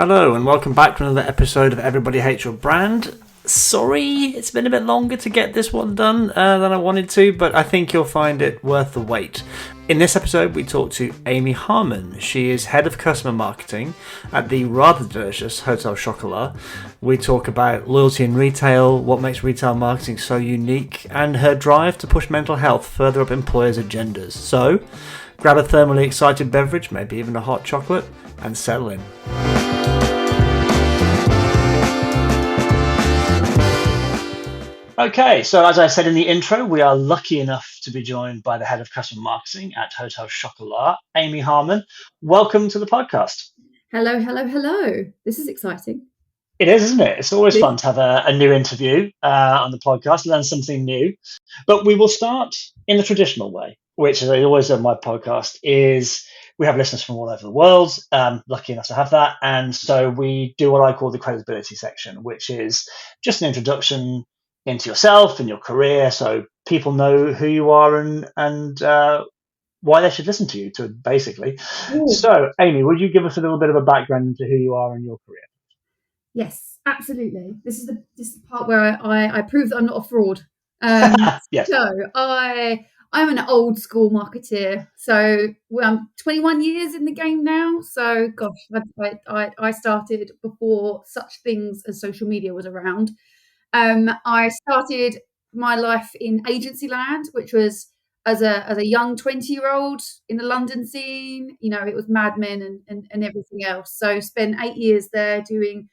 Hello and welcome back to another episode of Everybody Hates Your Brand. Sorry, it's been a bit longer to get this one done than I wanted to, but I think you'll find it worth the wait. In this episode, we talk to Amy Harman. She is Head of Customer Marketing at the rather delicious Hotel Chocolat. We talk about loyalty in retail, what makes retail marketing so unique, and her drive to push mental health further up employers' agendas. So, grab a thermally excited beverage, maybe even a hot chocolate, and settle in. Okay, so as I said in the intro, we are lucky enough to be joined by the head of customer marketing at Hotel Chocolat, Amy Harman. Welcome to the podcast. Hello, hello, hello. This is exciting. It is, isn't it? It's always fun to have a new interview on the podcast, learn something new. But we will start in the traditional way, which is always on my podcast, is we have listeners from all over the world, lucky enough to have that. And so we do what I call the credibility section, which is just an introduction into yourself and your career, so people know who you are and why they should listen to you, basically. Ooh. So, Amy, would you give us a little bit of a background into who you are and your career? Yes, absolutely. This is the part where I prove that I'm not a fraud. Yes. So I'm an old school marketeer. So I'm 21 years in the game now. So gosh, I started before such things as social media was around. I started my life in agency land, which was as a young 20-year-old in the London scene. You know, it was Mad Men and everything else. So spent 8 years there doing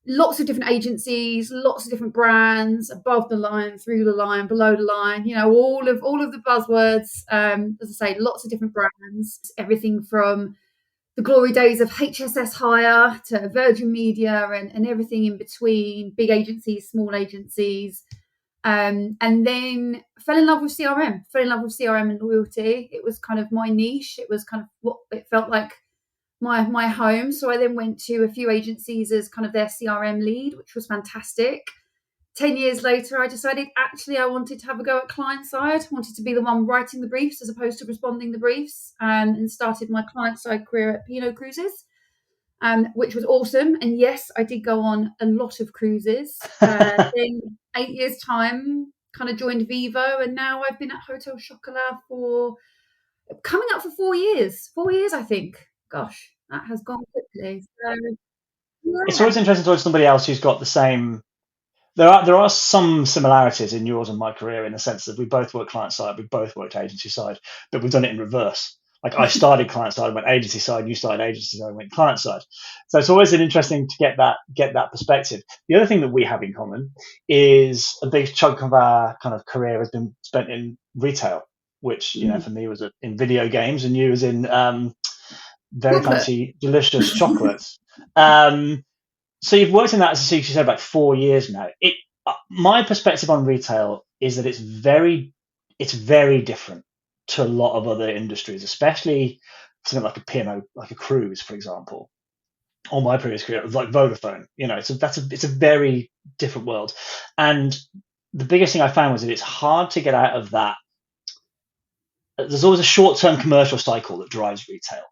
lots of different agencies, lots of different brands, above the line, through the line, below the line. You know, all of the buzzwords. As I say, lots of different brands. Everything from the glory days of HSS Hire to Virgin Media and everything in between, big agencies, small agencies. And then fell in love with CRM and loyalty. It was kind of my niche. It was kind of what it felt like my home. So I then went to a few agencies as kind of their CRM lead, which was fantastic. 10 years later, I decided actually I wanted to have a go at client side. I wanted to be the one writing the briefs as opposed to responding the briefs, and started my client side career at Pinot Cruises, which was awesome. And yes, I did go on a lot of cruises. In 8 years' time, kind of joined Vivo, and now I've been at Hotel Chocolat for coming up for 4 years. 4 years, I think. Gosh, that has gone quickly. So, yeah. It's always interesting to talk to somebody else who's got the same. There are some similarities in yours and my career in the sense that we both work client side, we both worked agency side, but we've done it in reverse. Like I started client side, went agency side, you started agency side, went client side. So it's always interesting to get that perspective. The other thing that we have in common is a big chunk of our kind of career has been spent in retail, which, you know, for me was in video games, and you was in very fancy, delicious chocolates. So you've worked in that, as you said, about 4 years now. My perspective on retail is that it's very different to a lot of other industries, especially something like a P&O, like a cruise, for example. Or my previous career, like Vodafone. You know, it's a very different world. And the biggest thing I found was that it's hard to get out of that. There's always a short-term commercial cycle that drives retail.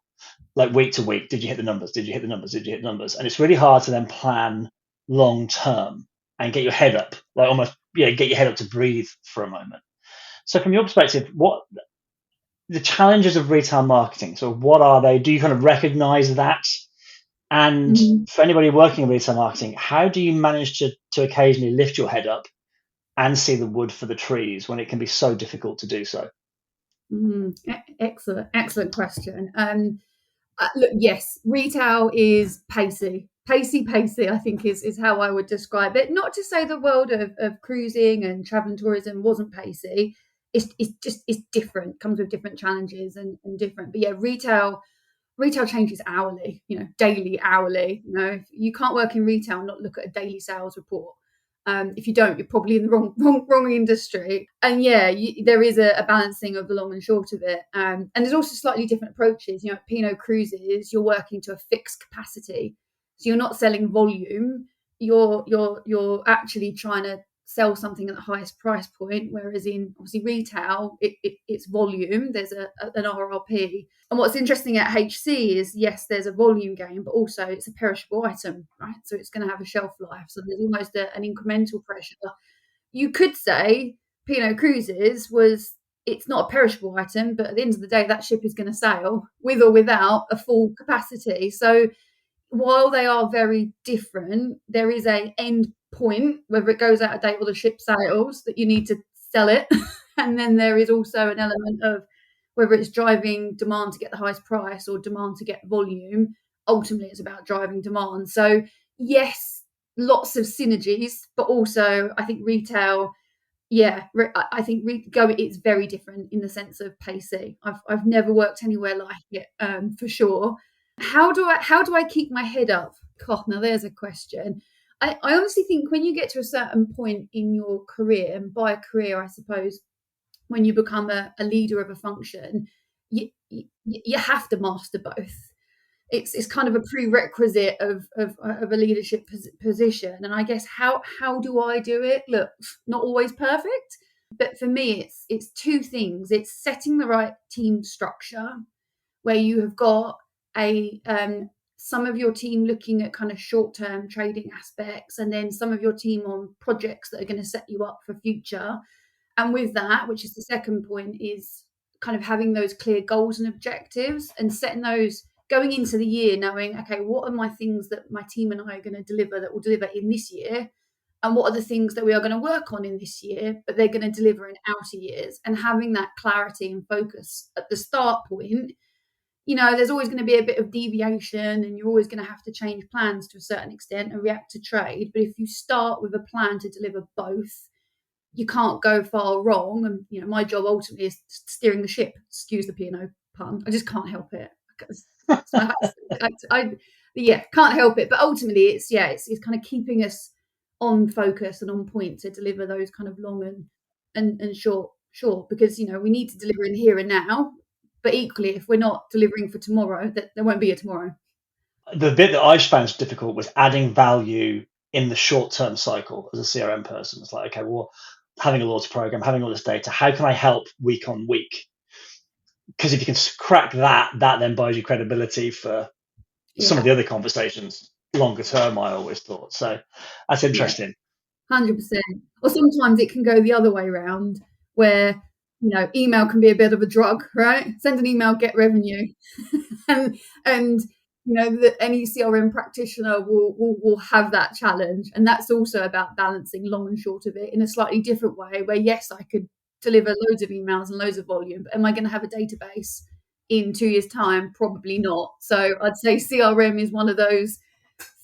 Like week to week, did you hit the numbers? Did you hit the numbers? Did you hit the numbers? And it's really hard to then plan long term and get your head up, like almost, get your head up to breathe for a moment. So from your perspective, what the challenges of retail marketing? So what are they? Do you kind of recognize that? And for anybody working in retail marketing, how do you manage to occasionally lift your head up and see the wood for the trees when it can be so difficult to do so? Excellent question. Look, yes, retail is pacey, I think is how I would describe it. Not to say the world of cruising and travel and tourism wasn't pacey. It's different, comes with different challenges and different. But yeah, retail changes hourly, daily, hourly. You can't work in retail and not look at a daily sales report. If you don't, you're probably in the wrong industry. And yeah, there is a balancing of the long and short of it. And there's also slightly different approaches. At Pinot Cruises, you're working to a fixed capacity, so you're not selling volume. You're actually trying to sell something at the highest price point, whereas in obviously retail, it's volume. There's an RRP. And what's interesting at HC is, yes, there's a volume gain, but also it's a perishable item, right? So it's going to have a shelf life. So there's almost an incremental pressure. You could say Pinot Cruises it's not a perishable item, but at the end of the day, that ship is going to sail with or without a full capacity. So while they are very different, there is a end point, whether it goes out of date or the ship sails, that you need to sell it. And then there is also an element of whether it's driving demand to get the highest price or demand to get volume. Ultimately, it's about driving demand. So yes, lots of synergies, but also I think retail, I think it's very different in the sense of pacey. I've never worked anywhere like it, for sure. How do I keep my head up? God, now there's a question. I honestly think when you get to a certain point in your career, and by a career, I suppose, when you become a leader of a function, you have to master both. It's kind of a prerequisite of a leadership position. And I guess how do I do it? Look, not always perfect, but for me, it's two things. It's setting the right team structure where you have got some of your team looking at kind of short-term trading aspects, and then some of your team on projects that are going to set you up for future. And with that, which is the second point, is kind of having those clear goals and objectives and setting those going into the year, knowing, okay, what are my things that my team and I are going to deliver that will deliver in this year? And what are the things that we are going to work on in this year, but they're going to deliver in outer years? And having that clarity and focus at the start point, there's always going to be a bit of deviation and you're always going to have to change plans to a certain extent and react to trade. But if you start with a plan to deliver both, you can't go far wrong. And, my job ultimately is steering the ship, excuse the P&O pun. I just can't help it. Can't help it. But ultimately, it's kind of keeping us on focus and on point to deliver those kind of long and short, because, we need to deliver in here and now. But equally, if we're not delivering for tomorrow, that there won't be a tomorrow. The bit that I found difficult was adding value in the short-term cycle as a CRM person. It's like, okay, well, having a loyalty program, having all this data, how can I help week on week? Because if you can crack that then buys you credibility for some of the other conversations longer term, I always thought. So that's interesting. 100%. Or sometimes it can go the other way around, where email can be a bit of a drug, right? Send an email, get revenue. and any CRM practitioner will have that challenge. And that's also about balancing long and short of it in a slightly different way, where yes, I could deliver loads of emails and loads of volume, but am I going to have a database in 2 years' time? Probably not. So I'd say CRM is one of those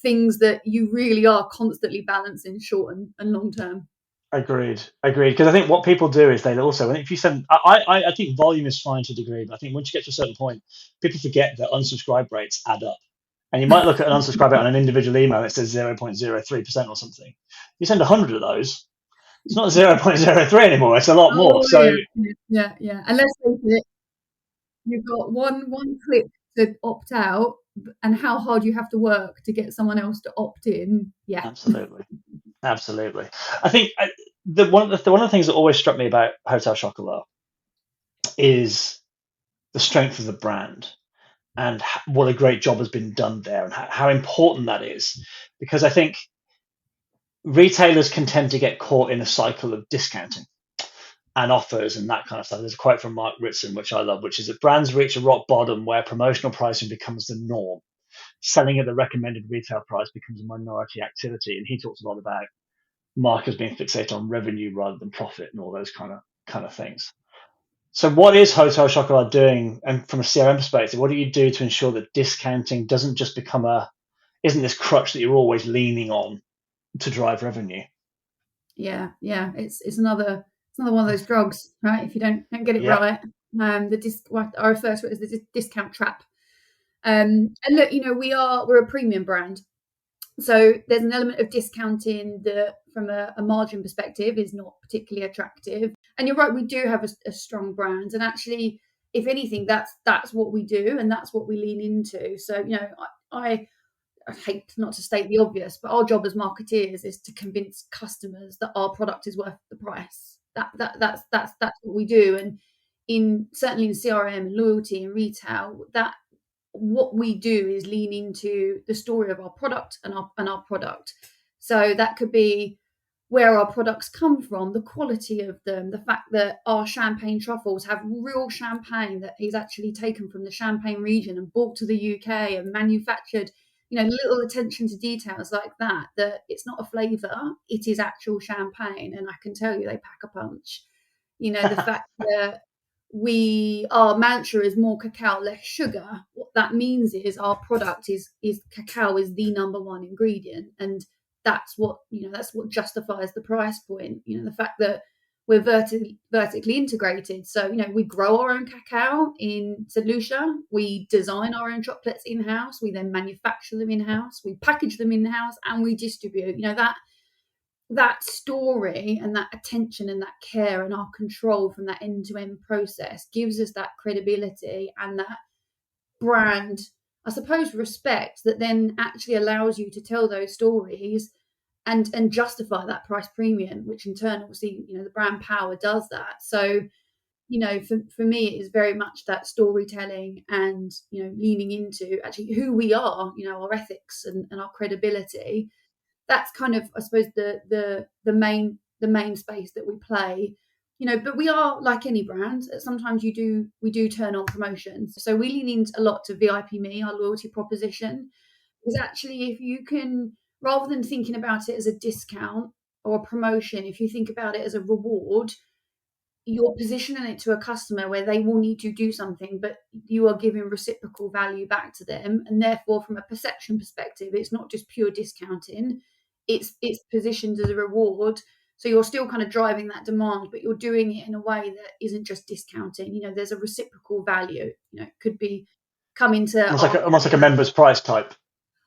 things that you really are constantly balancing short and long term. Agreed. Because I think what people do is they also, and if you send, I think volume is fine to a degree, but I think once you get to a certain point, people forget that unsubscribe rates add up. And you might look at an unsubscribe rate on an individual email that says 0.03% or something. You send 100 of those, it's not 0.03 anymore. It's a lot more. So yeah. And let's face it, you've got one click to opt out, and how hard you have to work to get someone else to opt in. Yeah, absolutely. I think one of the things that always struck me about Hotel Chocolat is the strength of the brand and what a great job has been done there, and how important that is. Because I think retailers can tend to get caught in a cycle of discounting and offers and that kind of stuff. There's a quote from Mark Ritson, which I love, which is that brands reach a rock bottom where promotional pricing becomes the norm. Selling at the recommended retail price becomes a minority activity. And he talks a lot about marketers being fixated on revenue rather than profit and all those kind of things. So what is Hotel Chocolat doing? And from a CRM perspective, what do you do to ensure that discounting doesn't just become isn't this crutch that you're always leaning on to drive revenue? Yeah. It's another one of those drugs, right? If you don't get it right, I refer to it as the discount trap. And look, we're a premium brand, so there's an element of discounting that, from a margin perspective, is not particularly attractive. And you're right, we do have a strong brand, and actually, if anything, that's what we do, and that's what we lean into. So, I hate not to state the obvious, but our job as marketeers is to convince customers that our product is worth the price. That's what we do. And certainly in CRM and loyalty and retail, that what we do is lean into the story of our product and our product. So that could be where our products come from, the quality of them, the fact that our champagne truffles have real champagne that is actually taken from the Champagne region and brought to the UK and manufactured, little attention to details like that, that it's not a flavour, it is actual champagne. And I can tell you they pack a punch. The fact that our mantra is more cacao, less sugar. What that means is our product is cacao is the number one ingredient, and that's what justifies the price point. The fact that we're vertically integrated. So we grow our own cacao in St. Lucia. We design our own chocolates in house. We then manufacture them in house. We package them in house, and we distribute. That story and that attention and that care and our control from that end-to-end process gives us that credibility and that brand, I suppose, respect that then actually allows you to tell those stories and justify that price premium, which in turn, obviously, the brand power does that. So, for me, it is very much that storytelling and, leaning into actually who we are, our ethics and our credibility. That's kind of, I suppose, the main space that we play. But we are like any brand. Sometimes we do turn on promotions. So we lean into a lot to VIP Me, our loyalty proposition. Because actually, if you can, rather than thinking about it as a discount or a promotion, if you think about it as a reward, you're positioning it to a customer where they will need to do something, but you are giving reciprocal value back to them. And therefore, from a perception perspective, it's not just pure discounting. It's positioned as a reward. So you're still kind of driving that demand, but you're doing it in a way that isn't just discounting. There's a reciprocal value. It could be coming to almost like a member's price type.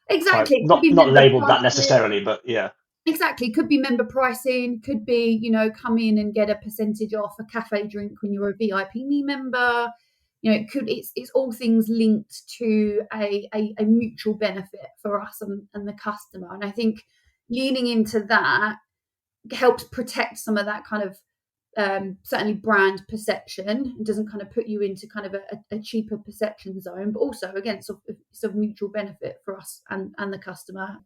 Exactly. It could Not be labeled that necessarily, but yeah. Exactly. Could be member pricing, could be, come in and get a percentage off a cafe drink when you're a VIP Me member. It's all things linked to a mutual benefit for us and the customer. And I think leaning into that helps protect some of that kind of certainly brand perception. It doesn't kind of put you into kind of a cheaper perception zone, but also again, it's of mutual benefit for us and the customer.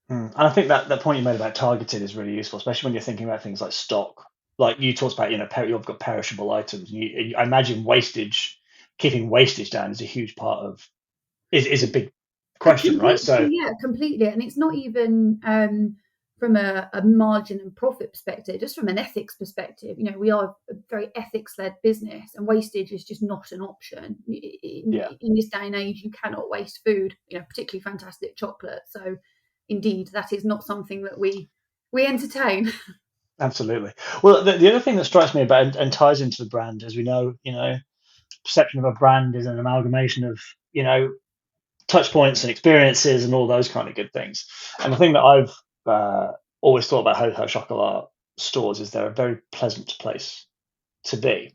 And I think that point you made about targeted is really useful, especially when you're thinking about things like stock. Like you talked about, you've got perishable items. I imagine keeping wastage down is a huge part of, is a big question, right? So yeah, completely. And it's not even from a margin and profit perspective, just from an ethics perspective. We are a very ethics-led business, and wastage is just not an option. In this day and age, you cannot waste food, particularly fantastic chocolate. So indeed, that is not something that we entertain. Absolutely. Well, the other thing that strikes me about and ties into the brand, as we know, perception of a brand is an amalgamation of, touch points and experiences and all those kind of good things. And the thing that I've always thought about Hotel Chocolat stores is they're a very pleasant place to be.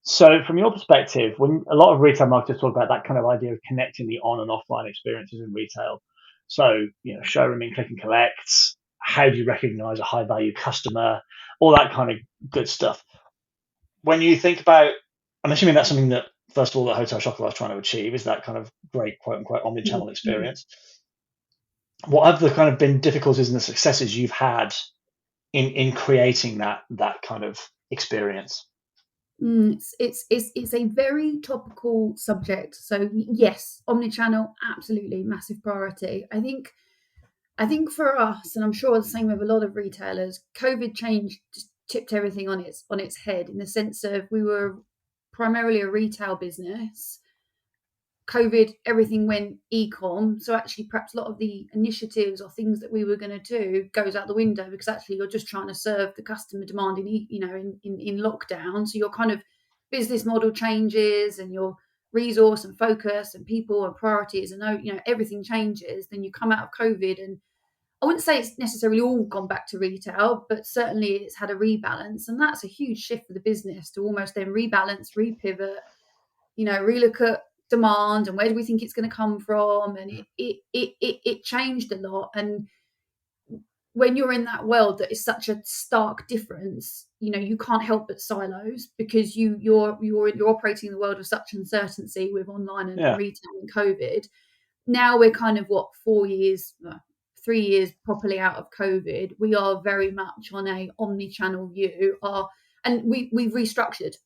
So from your perspective, when a lot of retail marketers talk about that kind of idea of connecting the on and offline experiences in retail, so showrooming, click and collect, how do you recognize a high value customer, all that kind of good stuff. When you think about, I'm assuming that's something that, first of all, that Hotel Chocolat is trying to achieve, is that kind of great quote unquote omnichannel experience. What have the kind of been difficulties and the successes you've had in creating that kind of experience? It's a very topical subject. So yes, omnichannel, absolutely massive priority. I think for us, and I'm sure the same with a lot of retailers, COVID change just tipped everything on its head, in the sense of we were primarily a retail business. COVID, everything went e-com. So actually, perhaps a lot of the initiatives or things that we were going to do goes out the window, because actually you're just trying to serve the customer demand in lockdown. So your kind of business model changes, and your resource and focus and people and priorities and everything changes. Then you come out of COVID, and I wouldn't say it's necessarily all gone back to retail, but certainly it's had a rebalance, and that's a huge shift for the business to almost then rebalance, repivot, relook at demand and where do we think it's going to come from, and it changed a lot. And when you're in that world that is such a stark difference, you can't help but silos, because you're operating in the world of such uncertainty with online and retail and COVID. Now we're kind of 3 years properly out of COVID. We are very much on a omni-channel view, and we've restructured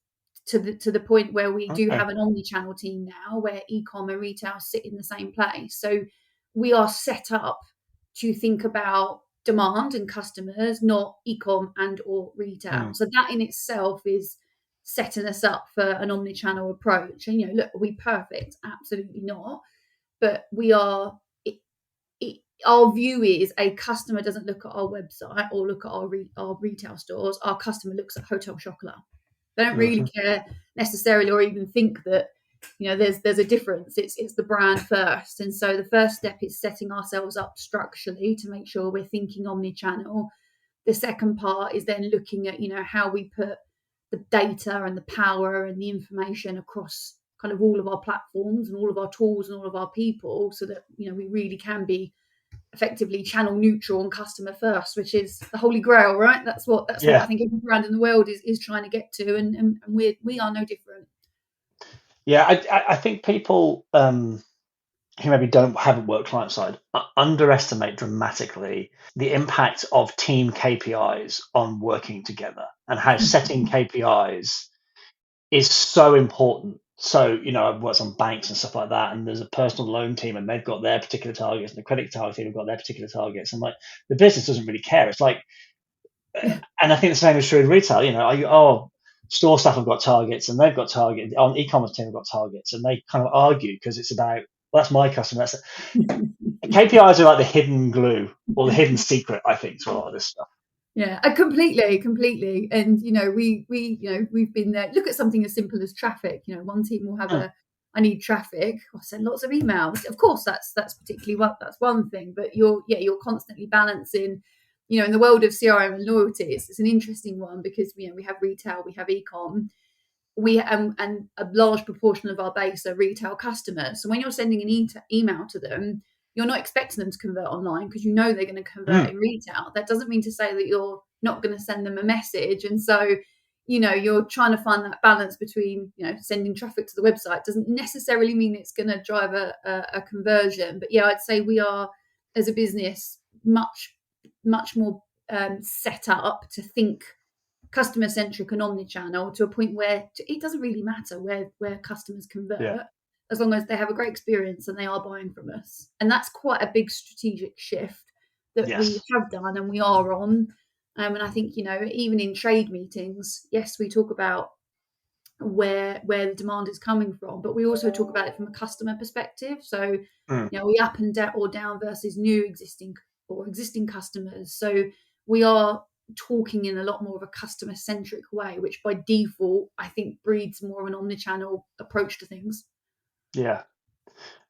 to the point where we do have an omni-channel team now, where e-com and retail sit in the same place. So we are set up to think about demand and customers, not e-com and or retail. So that in itself is setting us up for an omni-channel approach. And look, are we perfect? Absolutely not. But we are. Our view is a customer doesn't look at our website or look at our retail stores. Our customer looks at Hotel Chocolat. They don't really care necessarily, or even think that there's a difference. It's the brand first. And so the first step is setting ourselves up structurally to make sure we're thinking omni-channel. The second part is then looking at how we put the data and the power and the information across kind of all of our platforms and all of our tools and all of our people, so that we really can be effectively channel neutral and customer first, which is the holy grail, right? That's what I think every brand in the world is trying to get to, and we are no different. Yeah, I think people who maybe haven't worked client side underestimate dramatically the impact of team KPIs on working together, and how setting KPIs is so important. So, I've worked on banks and stuff like that, and there's a personal loan team and they've got their particular targets, and the credit card team have got their particular targets. And like, the business doesn't really care. It's like, and I think the same is true in retail. Store staff have got targets and they've got targets. On e-commerce team have got targets, and they kind of argue because it's about, well, that's my customer. KPIs are like the hidden glue or the hidden secret, I think, to a lot of this stuff. Yeah, completely. And we've been there. Look at something as simple as traffic. One team will have I need traffic. I'll send lots of emails. Of course, that's particularly that's one thing. But you're constantly balancing. In the world of CRM and loyalty, it's an interesting one, because we have retail, we have e-com, and a large proportion of our base are retail customers. So when you're sending an email to them, you're not expecting them to convert online, because they're going to convert in retail. That doesn't mean to say that you're not going to send them a message. And so, you're trying to find that balance between, sending traffic to the website doesn't necessarily mean it's going to drive a conversion. But yeah, I'd say we are, as a business, much more set up to think customer centric and omni-channel, to a point where it doesn't really matter where customers convert, as long as they have a great experience and they are buying from us. And that's quite a big strategic shift that we have done and we are on. And I think, even in trade meetings, yes, we talk about where the demand is coming from, but we also talk about it from a customer perspective. So, we up and down versus new existing customers. So we are talking in a lot more of a customer centric way, which by default I think breeds more of an omni-channel approach to things. Yeah,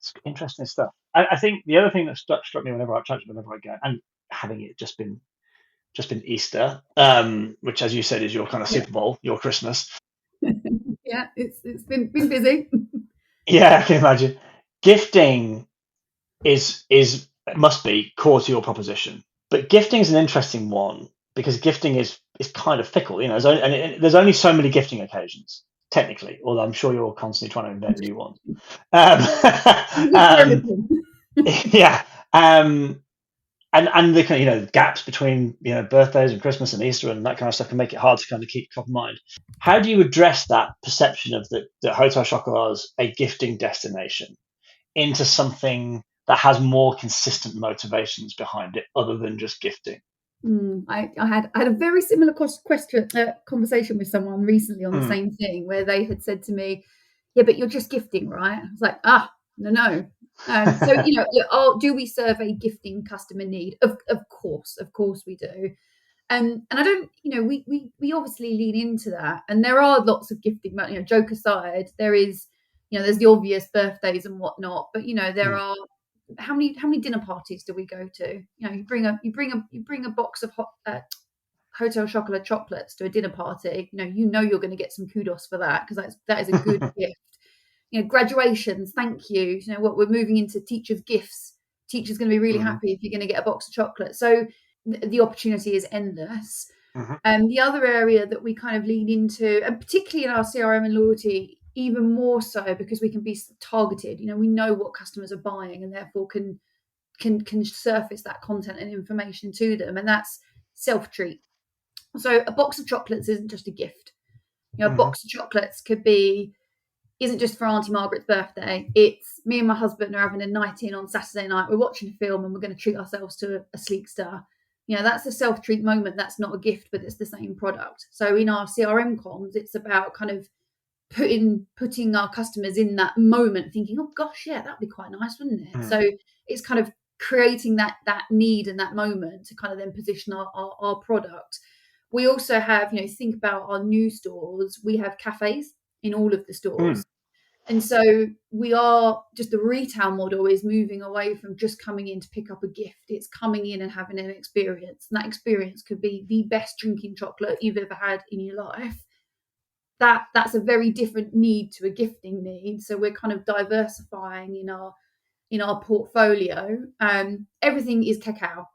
it's interesting stuff. I think the other thing that struck me whenever I go, and having it just been Easter, which, as you said, is your kind of Super Bowl, your Christmas. Yeah, it's been busy. Yeah, I can imagine. Gifting must be core to your proposition, but gifting is an interesting one, because gifting is kind of fickle. There's only so many gifting occasions, technically, although I'm sure you're constantly trying to invent new ones. Yeah. And the gaps between birthdays and Christmas and Easter and that kind of stuff can make it hard to kind of keep top of mind. How do you address that perception of that Hotel Chocolat is a gifting destination into something that has more consistent motivations behind it other than just gifting? I had a very similar conversation with someone recently on the same thing, where they had said to me, "Yeah, but you're just gifting, right?" I was like, no. So do we serve a gifting customer need? Of course we do. And I don't, we obviously lean into that, and there are lots of gifting. Joke aside, there's the obvious birthdays and whatnot, but there are. How many dinner parties do we go to? You bring a box of Hotel Chocolat chocolates to a dinner party. You're going to get some kudos for that, because that is a good gift. graduations, thank you. What we're moving into teachers' gifts. Teachers going to be really happy if you're going to get a box of chocolate. So the opportunity is endless. The other area that we kind of lean into, and particularly in our CRM and loyalty, even more so because we can be targeted. We know what customers are buying, and therefore can surface that content and information to them, and that's self-treat. So a box of chocolates isn't just a gift. A box of chocolates isn't just for Auntie Margaret's birthday. It's me and my husband are having a night in on Saturday night. We're watching a film and we're going to treat ourselves to a Sleek Star. That's a self-treat moment. That's not a gift, but it's the same product. So in our CRM comms, it's about kind of putting our customers in that moment, thinking, oh gosh, yeah, that'd be quite nice, wouldn't it? So it's kind of creating that need and that moment to kind of then position our product. We also have, think about our new stores. We have cafes in all of the stores. And so the retail model is moving away from just coming in to pick up a gift. It's coming in and having an experience. And that experience could be the best drinking chocolate you've ever had in your life. That's a very different need to a gifting need. So we're kind of diversifying in our portfolio. Everything is cacao.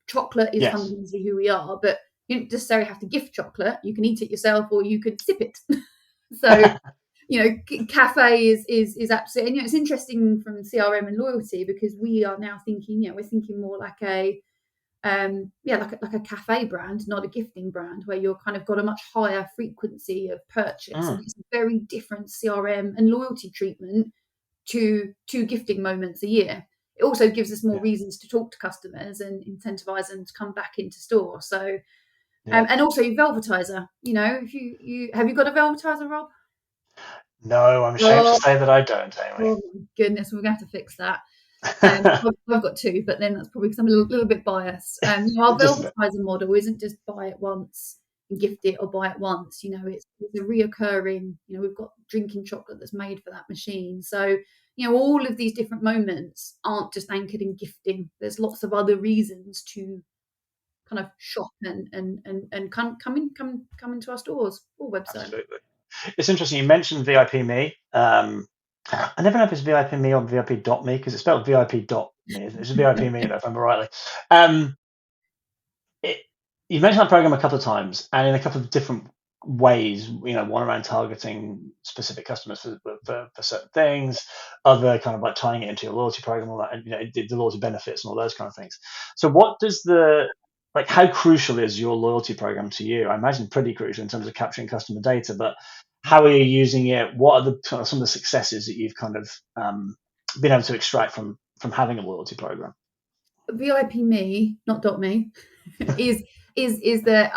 Chocolate is fundamentally who we are, but you don't necessarily have to gift chocolate. You can eat it yourself or you could sip it. So cafe is absolutely, and it's interesting from CRM and loyalty because we are now thinking, we're thinking more like a like a cafe brand, not a gifting brand, where you're kind of got a much higher frequency of purchase, and it's a very different CRM and loyalty treatment to gifting moments a year. It also gives us more reasons to talk to customers and incentivize them to come back into store. So, and also Velvetizer. If you have you got a Velvetizer, Rob? No, I'm ashamed to say that I don't, Amy. Oh my goodness, we're going to have to fix that. I've got two, but then that's probably because I'm a little bit biased. Our Velvetizer model isn't just buy it once and gift it or buy it once. It's a reoccurring. We've got drinking chocolate that's made for that machine. So all of these different moments aren't just anchored in gifting. There's lots of other reasons to kind of shop and come into our stores or website. Absolutely. It's interesting. You mentioned VIP Me. I never know if it's VIP Me or VIP.me because it's spelled VIP.me. It's VIP Me, if I remember rightly. You mentioned that program a couple of times and in a couple of different ways. One around targeting specific customers for certain things, other kind of like tying it into your loyalty program, all that, and the loyalty benefits and all those kind of things. So, what does how crucial is your loyalty program to you? I imagine pretty crucial in terms of capturing customer data, but how are you using it? What are some of the successes that you've kind of been able to extract from having a loyalty program? VIP Me, not .me, is the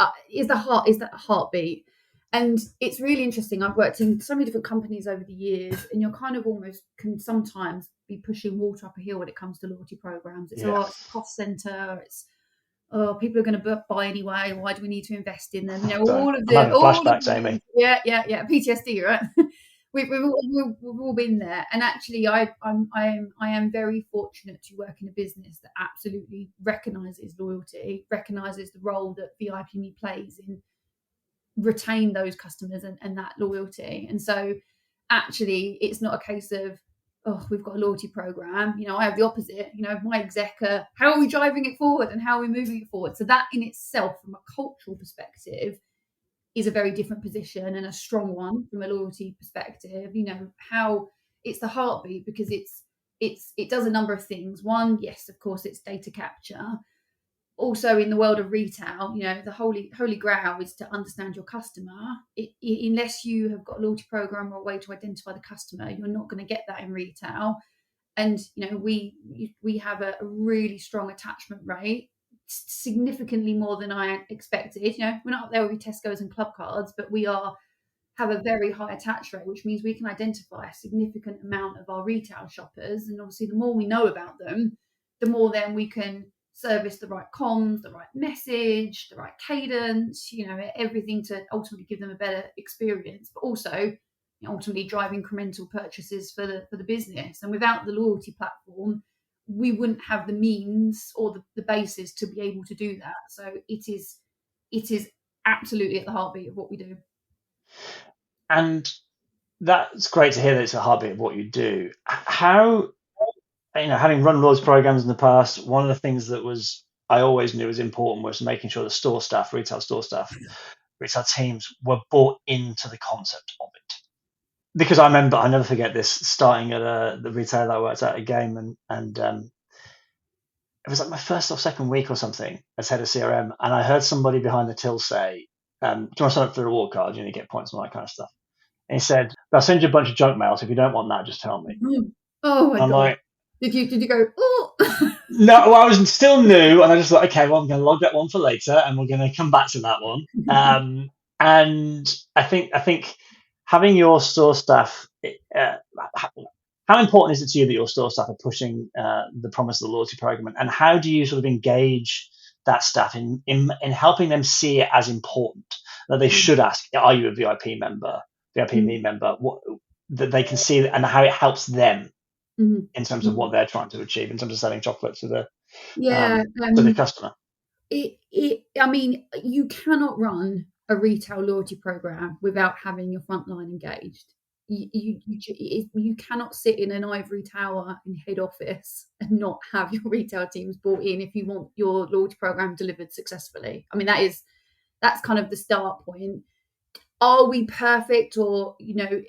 heartbeat, and it's really interesting. I've worked in so many different companies over the years, and you're kind of almost can sometimes be pushing water up a hill when it comes to loyalty programs. It's it's a cost center. It's people are going to buy anyway. Why do we need to invest in them? All of the flashbacks, Amy. Yeah, PTSD, right? We've all been there, and actually, I am very fortunate to work in a business that absolutely recognises loyalty, recognises the role that VIP plays in retain those customers and that loyalty. And so, actually, it's not a case of we've got a loyalty program. I have the opposite. My exec, how are we driving it forward and how are we moving it forward? So that in itself, from a cultural perspective, is a very different position and a strong one from a loyalty perspective. How it's the heartbeat because it does a number of things. One, yes, of course, it's data capture. Also, in the world of retail, the holy grail is to understand your customer. Unless you have got a loyalty program or a way to identify the customer, you're not going to get that in retail. And we have a really strong attachment rate, significantly more than I expected. We're not up there with Tesco's and Club Cards, but we have a very high attach rate, which means we can identify a significant amount of our retail shoppers. And obviously, the more we know about them, the more then we can service the right comms, the right message, the right cadence, everything to ultimately give them a better experience, but also ultimately drive incremental purchases for the business. And without the loyalty platform, we wouldn't have the means or the basis to be able to do that. So it is absolutely at the heartbeat of what we do. And that's great to hear that it's a heartbeat of what you do. How, having run loads of programs in the past, one of the things that I always knew was important was making sure the store staff, retail teams were bought into the concept of it. Because I remember, I never forget this, starting at the retailer that I worked at a game, and it was like my first or second week or something as head of CRM, and I heard somebody behind the till say, "Do you want to sign up for the reward card? You get points and all that kind of stuff." And he said, "I'll send you a bunch of junk mail. So if you don't want that, just tell me." Oh my I'm God. like, did you go, oh? no, well, I was still new, and I just thought, okay, well, I'm going to log that one for later, and we're going to come back to that one. And I think having your store staff, how important is it to you that your store staff are pushing the promise of the loyalty program, and how do you sort of engage that staff in helping them see it as important that they should ask, are you a VIP member, VIP me member, what that they can see and how it helps them in terms of what they're trying to achieve in terms of selling chocolate to the customer. I mean, you cannot run a retail loyalty program without having your frontline engaged. You cannot sit in an ivory tower in head office and not have your retail teams brought in if you want your loyalty program delivered successfully. I mean, that's kind of the start point. Are we perfect, or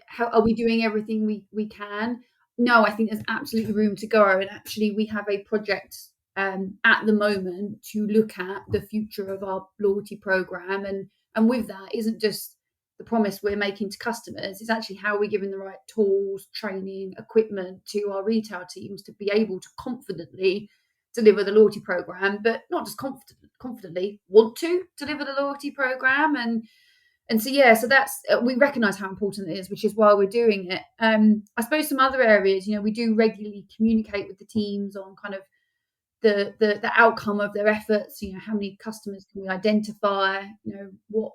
how are we doing everything we can? No, I think there's absolutely room to go, and actually we have a project at the moment to look at the future of our loyalty program, and with that isn't just the promise we're making to customers, it's actually how we're giving the right tools, training, equipment to our retail teams to be able to confidently deliver the loyalty program, but not just confidently want to deliver the loyalty program. And so that's we recognise how important it is, which is why we're doing it. I suppose some other areas, we do regularly communicate with the teams on kind of the outcome of their efforts. How many customers can we identify? What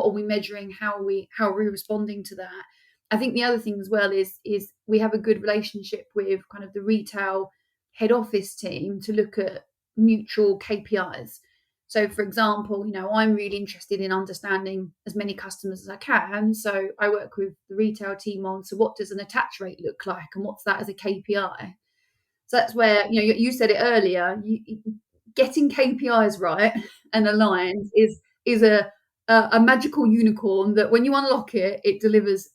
are we measuring? How are we responding to that? I think the other thing as well is we have a good relationship with kind of the retail head office team to look at mutual KPIs. So, for example, I'm really interested in understanding as many customers as I can. So I work with the retail team on, so what does an attach rate look like, and what's that as a KPI? So that's where, you said it earlier, getting KPIs right and aligned is a magical unicorn that when you unlock it, it delivers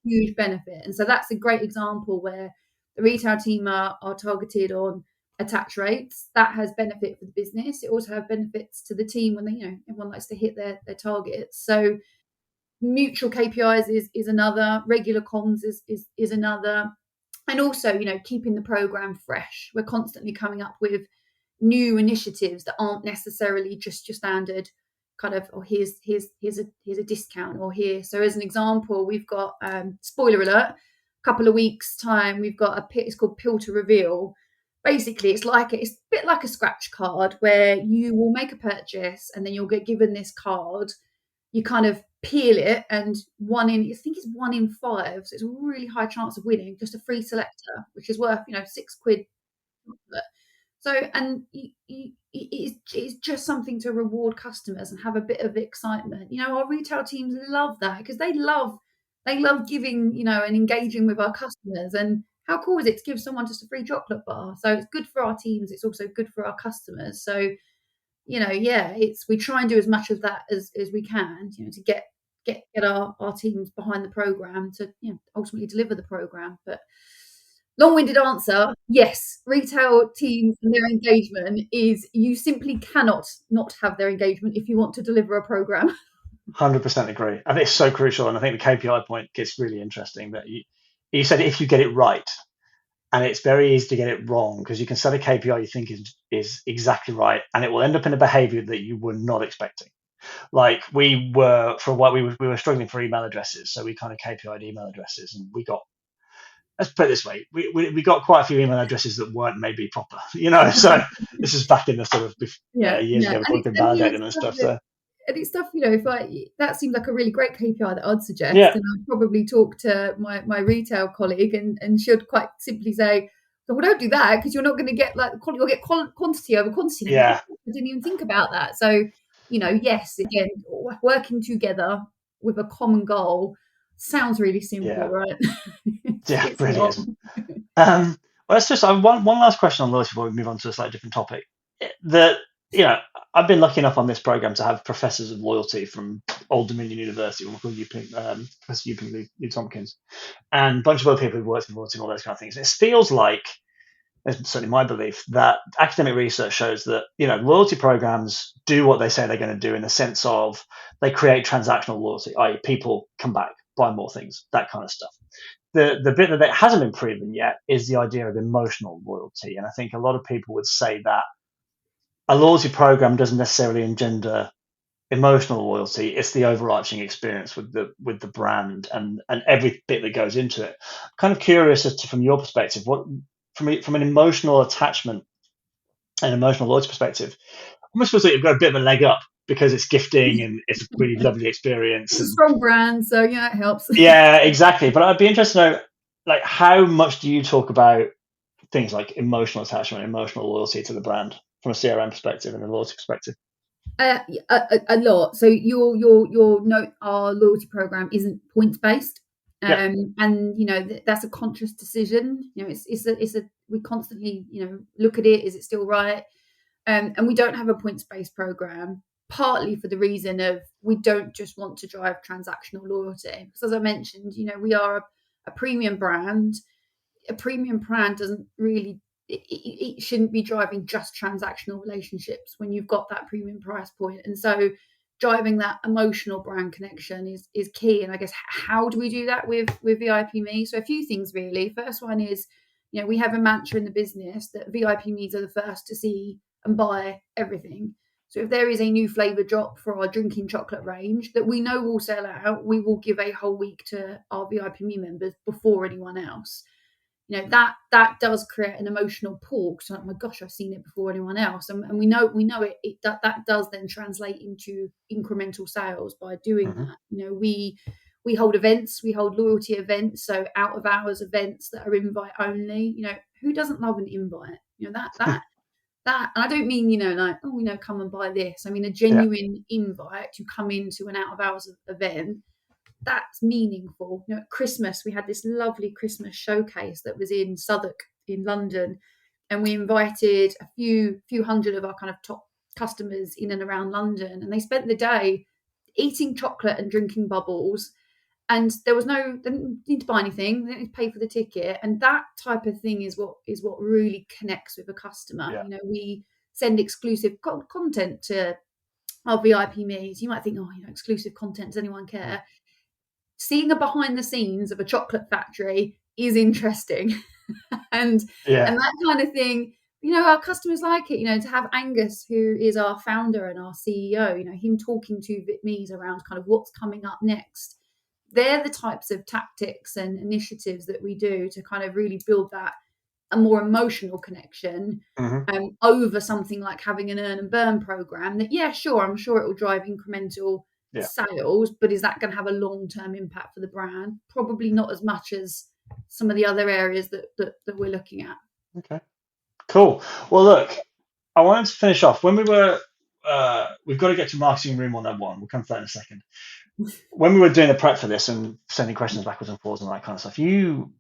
huge benefit. And so that's a great example where the retail team are targeted on attach rates. That has benefit for the business. It also has benefits to the team when they, everyone likes to hit their targets. So mutual KPIs is another, regular comms is another. And also, keeping the program fresh. We're constantly coming up with new initiatives that aren't necessarily just your standard kind of, here's a discount, or here. So as an example, we've got spoiler alert, a couple of weeks time, we've got it's called Pill to Reveal. Basically, it's a bit like a scratch card where you will make a purchase and then you'll get given this card. You kind of peel it, and I think it's 1 in 5, so it's a really high chance of winning, just a free selector, which is worth £6. So, and it's just something to reward customers and have a bit of excitement. Our retail teams love that because they love giving and engaging with our customers. And how cool is it to give someone just a free chocolate bar? So it's good for our teams, it's also good for our customers. So we try and do as much of that as we can, to get our teams behind the program to ultimately deliver the program. But long-winded answer, yes, retail teams and their engagement is, you simply cannot not have their engagement if you want to deliver a program. 100% agree. I think it's so crucial, and I think the KPI point gets really interesting. That you said if you get it right, and it's very easy to get it wrong because you can set a KPI you think is exactly right, and it will end up in a behavior that you were not expecting. Like we were, for a while, we were struggling for email addresses, so we kind of KPI'd email addresses, and we got, let's put it this way, we got quite a few email addresses that weren't maybe proper, So this is back in the sort of years ago before we could validate them and stuff. So. And it's stuff, that seems like a really great KPI that I'd suggest. Yeah. And I'd probably talk to my retail colleague, and she'd quite simply say, well, don't do that because you're not going to get you'll get quantity over quantity. Yeah. I didn't even think about that. So, yes, again, working together with a common goal. Sounds really simple, right? Yeah, It's really not. isn't. Well, let's just one last question on loyalty before we move on to a slightly different topic. That I've been lucky enough on this program to have professors of loyalty from Old Dominion University, one called Professor Euping Lee Tompkins, and a bunch of other people who've worked in loyalty and all those kind of things. And it feels like, it's certainly my belief, that academic research shows that loyalty programs do what they say they're going to do, in the sense of they create transactional loyalty, i.e., people come back, buy more things, that kind of stuff. The bit that hasn't been proven yet is the idea of emotional loyalty, and I think a lot of people would say that a loyalty program doesn't necessarily engender emotional loyalty. It's the overarching experience with the brand and every bit that goes into it. I'm kind of curious as to, from your perspective, what from an emotional attachment and emotional loyalty perspective, almost feels like you've got a bit of a leg up because it's gifting and it's a really lovely experience. It's a And strong brand, so yeah, it helps. yeah, exactly. But I'd be interested to know, like, how much do you talk about things like emotional attachment, emotional loyalty to the brand from a CRM perspective and a loyalty perspective? A lot. So your note, our loyalty program isn't points based, Yeah. and that's a conscious decision. It's a we constantly look at it. Is it still right? And we don't have a points based program, partly for the reason of we don't just want to drive transactional loyalty, because as I mentioned, we are a premium brand. A premium brand doesn't really, it shouldn't be driving just transactional relationships when you've got that premium price point. And so driving that emotional brand connection is key. And I guess, how do we do that with VIP Me? So a few things really. First one is, we have a mantra in the business that VIP Me's are the first to see and buy everything. So if there is a new flavour drop for our drinking chocolate range that we know will sell out, we will give a whole week to our VIP Me members before anyone else. That does create an emotional pull. So, oh my gosh, I've seen it before anyone else, and we know it that does then translate into incremental sales by doing Mm-hmm. that. We hold events, we hold loyalty events, so out of hours events that are invite only. Who doesn't love an invite? That, and I don't mean like, oh, come and buy this. I mean a Yeah. genuine invite to come into an out of hours event. That's meaningful. At Christmas, we had this lovely Christmas showcase that was in Southwark in London, and we invited a few hundred of our kind of top customers in and around London, and they spent the day eating chocolate and drinking bubbles. And they didn't need to buy anything, they didn't need to pay for the ticket. And that type of thing is what really connects with a customer. Yeah. We send exclusive content to our VIP Me's. You might think, exclusive content, does anyone care? Seeing a behind the scenes of a chocolate factory is interesting. and Yeah. that kind of thing, our customers like it, to have Angus, who is our founder and our CEO, him talking to VIPMEs around kind of what's coming up next. They're the types of tactics and initiatives that we do to kind of really build that a more emotional connection, Mm-hmm. over something like having an earn and burn program that, yeah, sure, I'm sure it will drive incremental Yeah. sales, but is that going to have a long-term impact for the brand? Probably not as much as some of the other areas that we're looking at. Okay. Cool. Well, look, I wanted to finish off when we were. We've got to get to marketing room 101. We'll come to that in a second. When we were doing the prep for this and sending questions backwards and forwards and that kind of stuff, you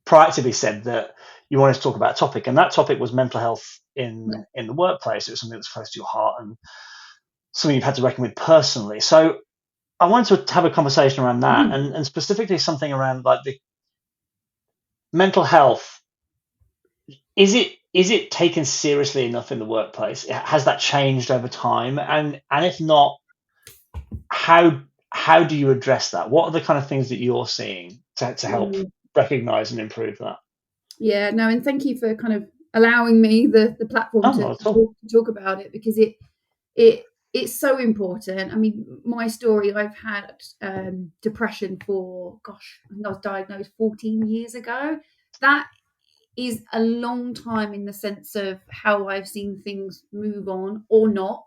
proactively said that you wanted to talk about a topic, and that topic was mental health in the workplace. It was something that's close to your heart and something you've had to reckon with personally. So I wanted to have a conversation around that, and specifically something around like the mental health. Is it taken seriously enough in the workplace? Has that changed over time? And if not, how do you address that? What are the kind of things that you're seeing to help recognize and improve that? Yeah, no, and thank you for kind of allowing me the platform to talk about it, because it's so important. I mean, my story, I've had depression for, gosh, I think I was diagnosed 14 years ago. That is a long time in the sense of how I've seen things move on or not,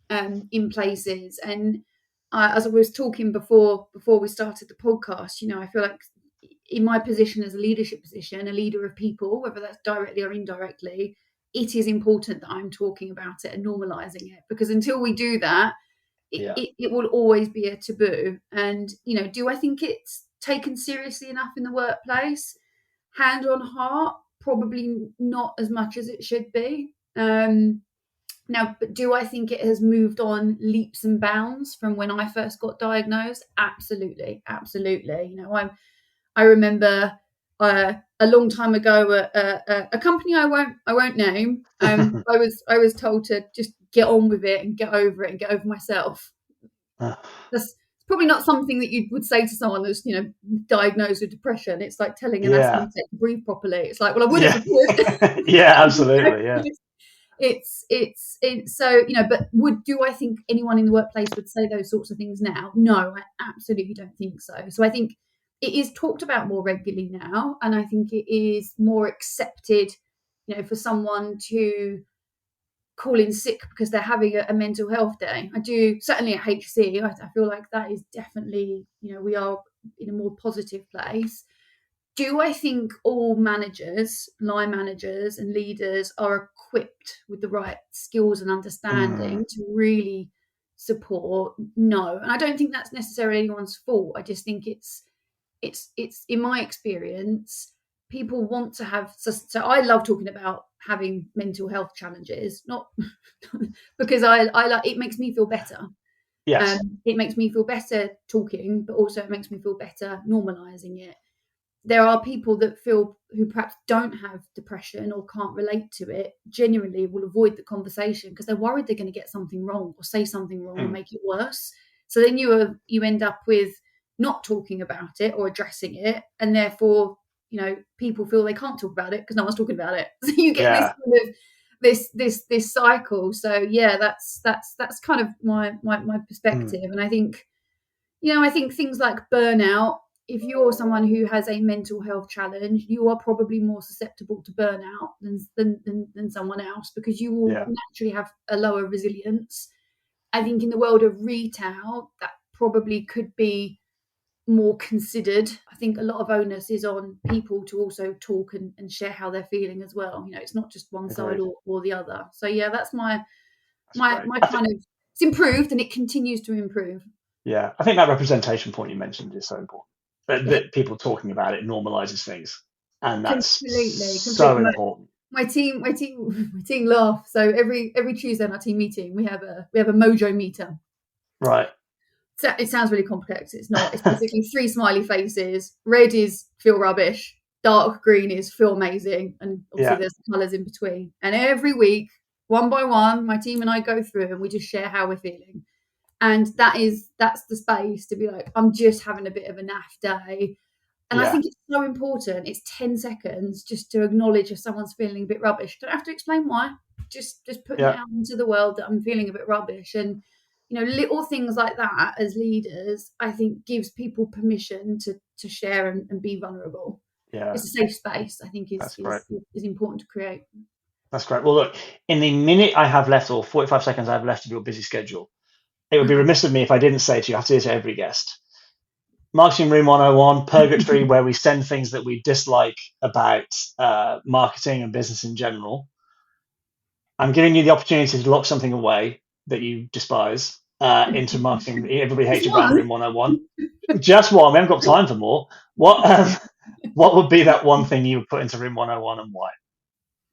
in places. And as I was talking before we started the podcast, I feel like in my position as a leadership position, a leader of people, whether that's directly or indirectly, it is important that I'm talking about it and normalizing it, because until we do that, it will always be a taboo. And do I think it's taken seriously enough in the workplace? Hand on heart, probably not as much as it should be. Now, but do I think it has moved on leaps and bounds from when I first got diagnosed? Absolutely, absolutely. I remember a long time ago, a company I won't name. I was told to just get on with it and get over it and get over myself. That's probably not something that you would say to someone that's diagnosed with depression. It's like telling an asthmatic to breathe properly. It's like, well, I would have. Yeah, absolutely. Yeah. It's so but do I think anyone in the workplace would say those sorts of things now? No, I absolutely don't think so. So I think it is talked about more regularly now, and I think it is more accepted, for someone to call in sick because they're having a mental health day. I do, certainly at HC, I feel like that is definitely, we are in a more positive place. Do I think all managers, line managers and leaders are equipped with the right skills and understanding to really support? No. And I don't think that's necessarily anyone's fault. I just think it's in my experience, people want to have, so I love talking about having mental health challenges, not because I like, it makes me feel better. Yes. It makes me feel better talking, but also it makes me feel better normalizing it. There are people who perhaps don't have depression or can't relate to it, genuinely will avoid the conversation because they're worried they're going to get something wrong or say something wrong and make it worse. So then you end up with not talking about it or addressing it, and therefore people feel they can't talk about it because no one's talking about it. So you get this kind of this cycle. So yeah, that's kind of my perspective. And I think things like burnout, if you're someone who has a mental health challenge, you are probably more susceptible to burnout than someone else because you will naturally have a lower resilience. I think in the world of retail, that probably could be more considered. I think a lot of onus is on people to also talk and share how they're feeling as well. It's not just one side or the other. So yeah, that's my kind of, it's improved and it continues to improve. Yeah, I think that representation point you mentioned is so important. That people talking about it normalizes things, and that's so important. My team laugh. So every Tuesday in our team meeting, we have a mojo meter. Right. So it sounds really complex. It's not. It's basically 3 smiley faces. Red is feel rubbish. Dark green is feel amazing, and obviously there's colours in between. And every week, one by one, my team and I go through and we just share how we're feeling. And that's the space to be like, I'm just having a bit of a naff day. And I think it's so important. It's 10 seconds just to acknowledge if someone's feeling a bit rubbish. Don't have to explain why. Just putting it out into the world that I'm feeling a bit rubbish. And, little things like that as leaders, I think gives people permission to share and be vulnerable. Yeah. It's a safe space, I think is important to create. That's great. Well, look, in the minute I have left, or 45 seconds I have left of your busy schedule, it would be remiss of me if I didn't say to you, I have to do this to every guest. Marketing Room 101, Purgatory, where we send things that we dislike about marketing and business in general. I'm giving you the opportunity to lock something away that you despise into Marketing. Everybody Hates Your Brand Room 101. Just one. We haven't got time for more. What would be that one thing you would put into Room 101 and why?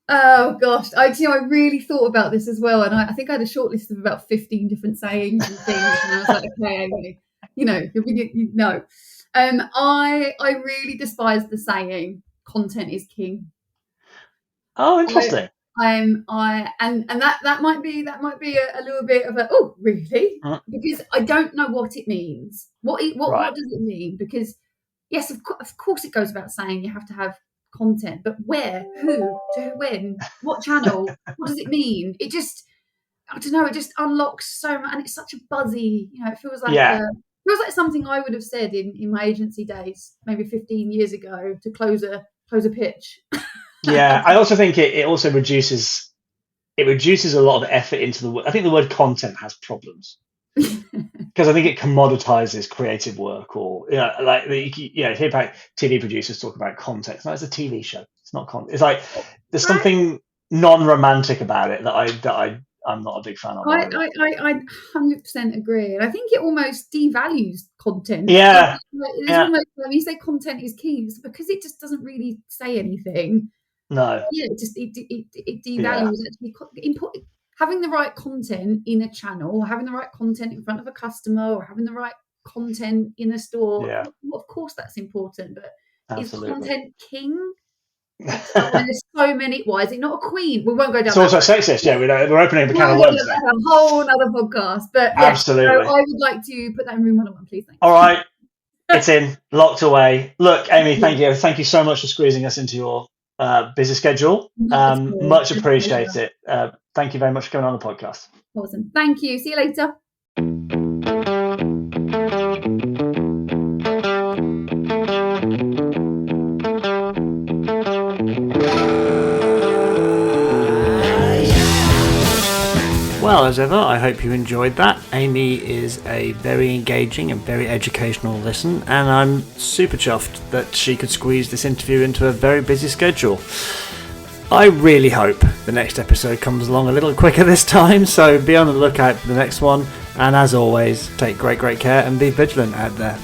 Oh gosh, I really thought about this as well, and I think I had a short list of about 15 different sayings and things, and I was like, okay, no. I really despise the saying "content is king." Oh, interesting. And that might be a little bit of a really, because I don't know what it means. What does it mean? Because yes, of course, it goes without saying you have to have content, but where, who, to when, what channel, what does it mean? It just, I don't know, it just unlocks so much, and it's such a buzzy, it feels like feels like something I would have said in my agency days, maybe 15 years ago, to close a pitch. Yeah, I also think it also reduces a lot of effort into the word. I think the word content has problems because I think it commoditizes creative work, or hear about TV producers talk about content. No, it's a TV show. It's not content. It's like there's something non-romantic about it that I'm not a big fan of either. I 100% agree, and I think it almost devalues content. Yeah, It's almost when you say content is king, it's because it just doesn't really say anything. No. Yeah, it devalues actually having the right content in a channel, or having the right content in front of a customer, or having the right content in a store. Yeah. Well, of course, that's important, but Absolutely. is content king? There's so many. Why is it not a queen? We won't go down. It's also sexist. Yeah, we're opening a can of worms there. A whole other podcast. But yes, absolutely. So I would like to put that in room 101, please. Thanks. All right, it's in, locked away. Look, Amy, thank you so much for squeezing us into your busy schedule. Much appreciate it. Thank you very much for coming on the podcast. Awesome. Thank you. See you later. Well, as ever, I hope you enjoyed that. Amy is a very engaging and very educational listen, and I'm super chuffed that she could squeeze this interview into a very busy schedule. I really hope the next episode comes along a little quicker this time, so be on the lookout for the next one, and as always, take great care and be vigilant out there.